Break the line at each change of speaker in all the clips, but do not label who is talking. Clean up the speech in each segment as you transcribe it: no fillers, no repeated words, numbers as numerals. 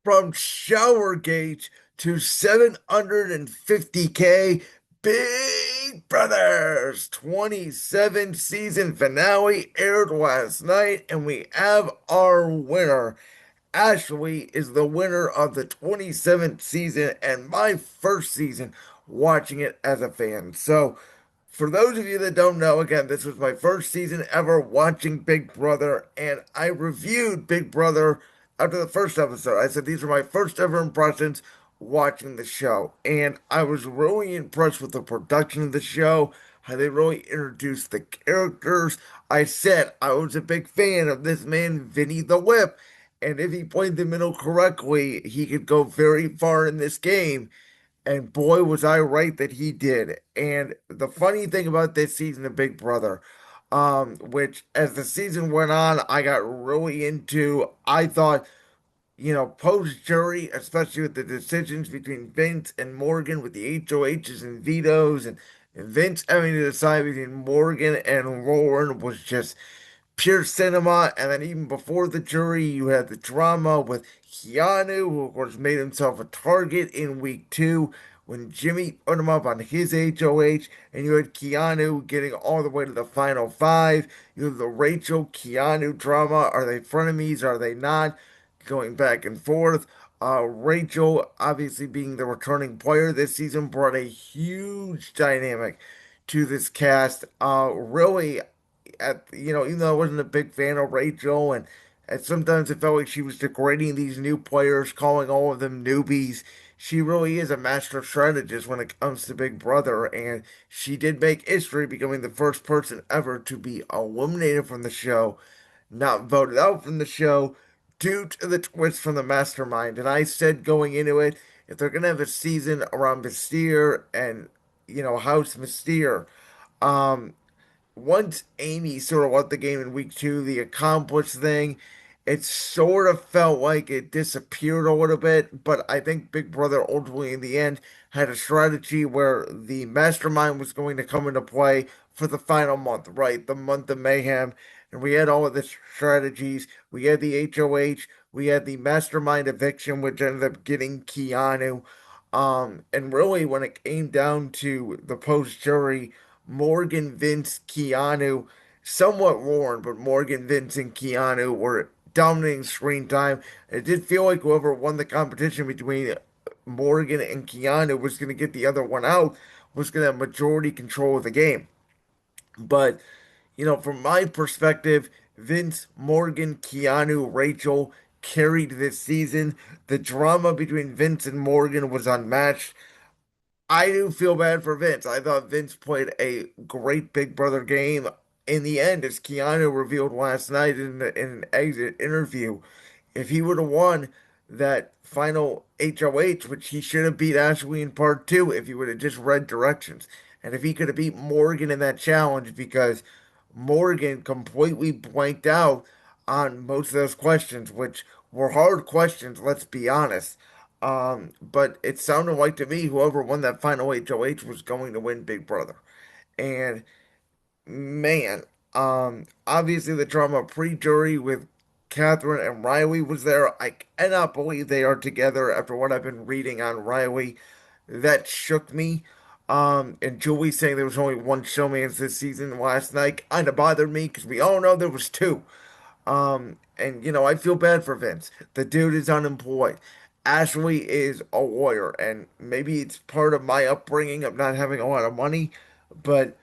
From Showergate to 750K, Big Brothers 27 season finale aired last night, and we have our winner. Ashley is the winner of the 27th season and my first season watching it as a fan. So, for those of you that don't know, again, this was my first season ever watching Big Brother, and I reviewed Big Brother after the first episode. I said these are my first ever impressions watching the show, and I was really impressed with the production of the show, how they really introduced the characters. I said I was a big fan of this man, Vinny the Whip, and if he played the middle correctly, he could go very far in this game. And boy, was I right that he did. And the funny thing about this season of Big Brother, which as the season went on, I got really into. I thought, post jury, especially with the decisions between Vince and Morgan with the HOHs and vetoes, and Vince having to decide between Morgan and Lauren was just pure cinema. And then even before the jury, you had the drama with Keanu, who of course made himself a target in week 2 when Jimmy put him up on his HOH, and you had Keanu getting all the way to the final five. You have the Rachel Keanu drama. Are they frenemies? Are they not? Going back and forth. Rachel, obviously being the returning player this season, brought a huge dynamic to this cast. Really, even though I wasn't a big fan of Rachel, and sometimes it felt like she was degrading these new players, calling all of them newbies. She really is a master strategist when it comes to Big Brother, and she did make history, becoming the first person ever to be eliminated from the show, not voted out from the show, due to the twist from the mastermind. And I said going into it, if they're gonna have a season around Mystere and House Mystere, um, once Amy sort of left the game in week 2, the accomplished thing, it sort of felt like it disappeared a little bit. But I think Big Brother ultimately, in the end, had a strategy where the mastermind was going to come into play for the final month, right? The month of mayhem. And we had all of the strategies. We had the HOH. We had the mastermind eviction, which ended up getting Keanu. And really, when it came down to the post jury, Morgan, Vince, Keanu, somewhat Lauren, but Morgan, Vince, and Keanu were dominating screen time. It did feel like whoever won the competition between Morgan and Keanu was going to get the other one out, was going to have majority control of the game. But, from my perspective, Vince, Morgan, Keanu, Rachel carried this season. The drama between Vince and Morgan was unmatched. I do feel bad for Vince. I thought Vince played a great Big Brother game. In the end, as Keanu revealed last night in an exit interview, if he would have won that final HOH, which he should have beat Ashley in part 2 if he would have just read directions. And if he could have beat Morgan in that challenge, because Morgan completely blanked out on most of those questions, which were hard questions, let's be honest. But it sounded like to me whoever won that final HOH was going to win Big Brother. And man, obviously the drama pre-jury with Catherine and Riley was there. I cannot believe they are together after what I've been reading on Riley. That shook me. And Julie saying there was only one showmance this season last night kind of bothered me because we all know there was two. And I feel bad for Vince. The dude is unemployed. Ashley is a lawyer, and maybe it's part of my upbringing of not having a lot of money, but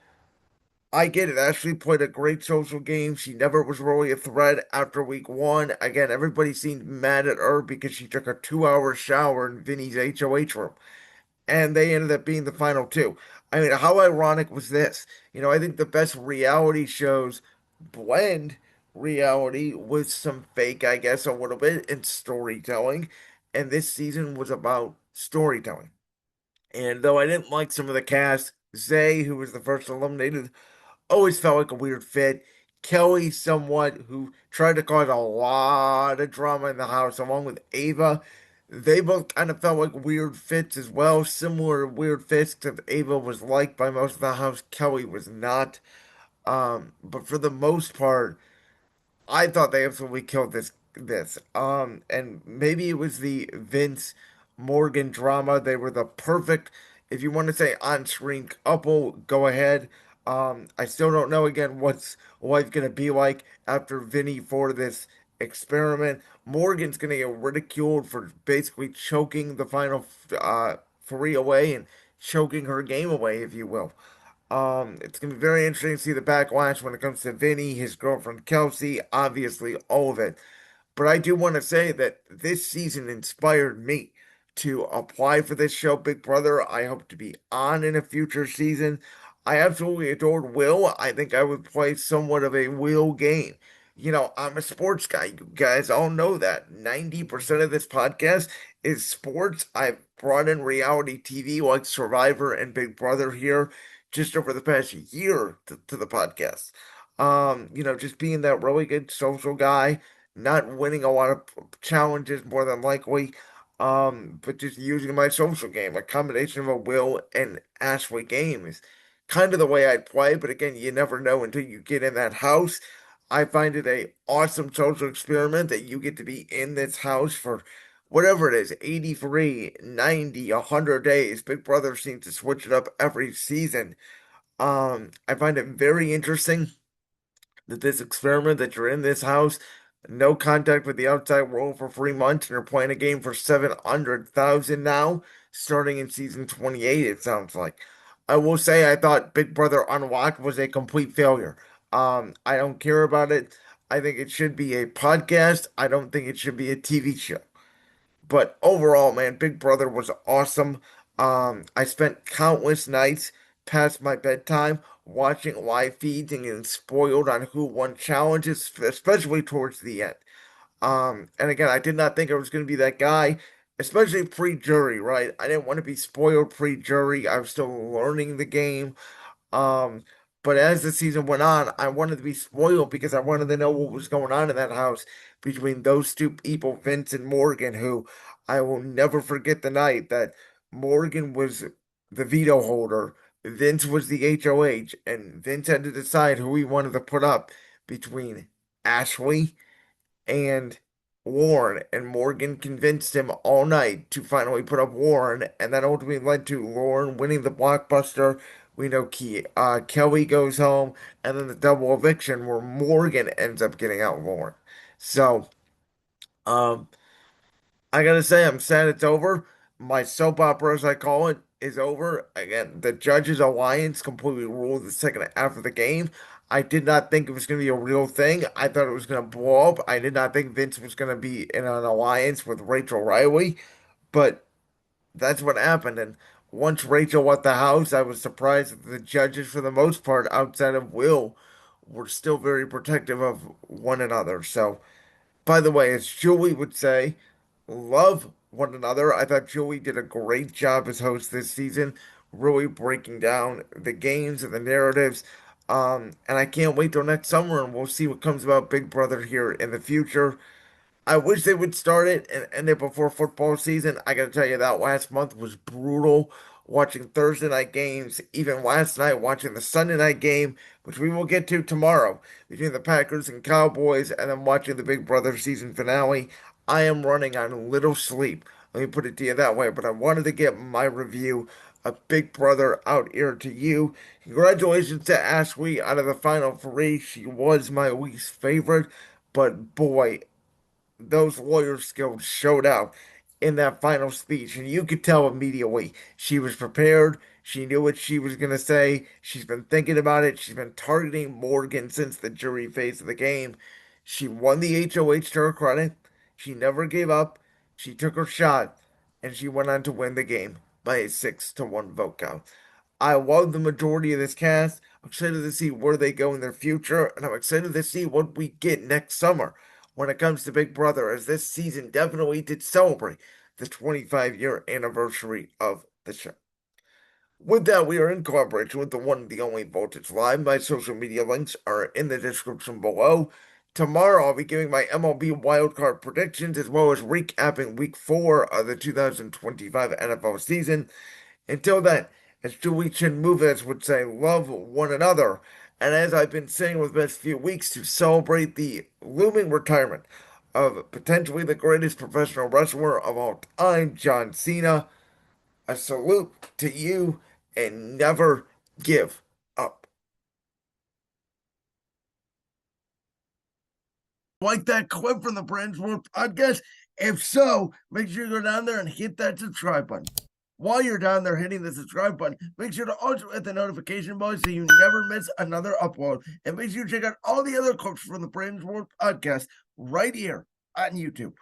I get it. Ashley played a great social game. She never was really a threat after week 1. Again, everybody seemed mad at her because she took a 2-hour shower in Vinny's HOH room, and they ended up being the final two. I mean, how ironic was this? I think the best reality shows blend reality with some fake, I guess, a little bit, and storytelling. And this season was about storytelling. And though I didn't like some of the cast, Zay, who was the first eliminated, always felt like a weird fit. Kelly, somewhat, who tried to cause a lot of drama in the house, along with Ava. They both kind of felt like weird fits as well, similar weird fits, except Ava was liked by most of the house. Kelly was not. But for the most part, I thought they absolutely killed this this. And maybe it was the Vince Morgan drama. They were the perfect, if you want to say on-screen couple, go ahead. I still don't know again what's life gonna be like after Vinny for this experiment. Morgan's gonna get ridiculed for basically choking the final three away and choking her game away, if you will. It's gonna be very interesting to see the backlash when it comes to Vinny, his girlfriend Kelsey, obviously all of it. But I do want to say that this season inspired me to apply for this show, Big Brother. I hope to be on in a future season. I absolutely adored Will. I think I would play somewhat of a Will game. You know, I'm a sports guy. You guys all know that. 90% of this podcast is sports. I've brought in reality TV like Survivor and Big Brother here just over the past year to the podcast. Just being that really good social guy, not winning a lot of challenges more than likely, but just using my social game. A combination of a Will and Ashley game is kind of the way I'd play, but again, you never know until you get in that house. I find it a awesome social experiment that you get to be in this house for whatever it is, 83, 90, 100 days. Big Brother seems to switch it up every season. I find it very interesting that this experiment that you're in this house, no contact with the outside world for 3 months, and you're playing a game for 700,000 now, starting in season 28, it sounds like. I will say I thought Big Brother Unlocked was a complete failure. I don't care about it. I think it should be a podcast. I don't think it should be a TV show. But overall, man, Big Brother was awesome. I spent countless nights past my bedtime watching live feeds and getting spoiled on who won challenges, especially towards the end. And again, I did not think I was going to be that guy, especially pre-jury, right? I didn't want to be spoiled pre-jury. I was still learning the game. Um, but as the season went on, I wanted to be spoiled because I wanted to know what was going on in that house between those two people, Vince and Morgan, who I will never forget the night that Morgan was the veto holder, Vince was the HOH, and Vince had to decide who he wanted to put up between Ashley and Warren, and Morgan convinced him all night to finally put up Warren, and that ultimately led to Lauren winning the blockbuster. We know Kelly goes home, and then the double eviction where Morgan ends up getting out Lauren. So, um, I gotta say, I'm sad it's over. My soap opera, as I call it, is over. Again, the Judges Alliance completely ruled the second half of the game. I did not think it was going to be a real thing. I thought it was going to blow up. I did not think Vince was going to be in an alliance with Rachel Riley, but that's what happened. And once Rachel left the house, I was surprised that the judges, for the most part, outside of Will, were still very protective of one another. So, by the way, as Julie would say, love one another. I thought Julie did a great job as host this season, really breaking down the games and the narratives. And I can't wait till next summer and we'll see what comes about Big Brother here in the future. I wish they would start it and end it before football season. I gotta tell you that last month was brutal. Watching Thursday night games, even last night watching the Sunday night game, which we will get to tomorrow between the Packers and Cowboys, and then watching the Big Brother season finale. I am running on little sleep. Let me put it to you that way. But I wanted to get my review of Big Brother out here to you. Congratulations to Ashley out of the final three. She was my least favorite, but boy, those lawyer skills showed out in that final speech, and you could tell immediately she was prepared. She knew what she was going to say. She's been thinking about it. She's been targeting Morgan since the jury phase of the game. She won the HOH to her credit. She never gave up. She took her shot, and she went on to win the game by a 6-1 vote count. I love the majority of this cast. I'm excited to see where they go in their future, and I'm excited to see what we get next summer when it comes to Big Brother, as this season definitely did celebrate the 25-year anniversary of the show. With that, we are in collaboration with the one and the only Voltage Live. My social media links are in the description below. Tomorrow, I'll be giving my MLB wildcard predictions as well as recapping week 4 of the 2025 NFL season. Until then, as Julie Chen Moves would say, love one another. And as I've been saying with the past few weeks, to celebrate the looming retirement of potentially the greatest professional wrestler of all time, John Cena. A salute to you and never give up. Like that clip from the Brainsworth podcast? If so, make sure you go down there and hit that subscribe button. While you're down there hitting the subscribe button, make sure to also hit the notification bell so you never miss another upload. And make sure you check out all the other clips from the Brainsworth podcast right here on YouTube.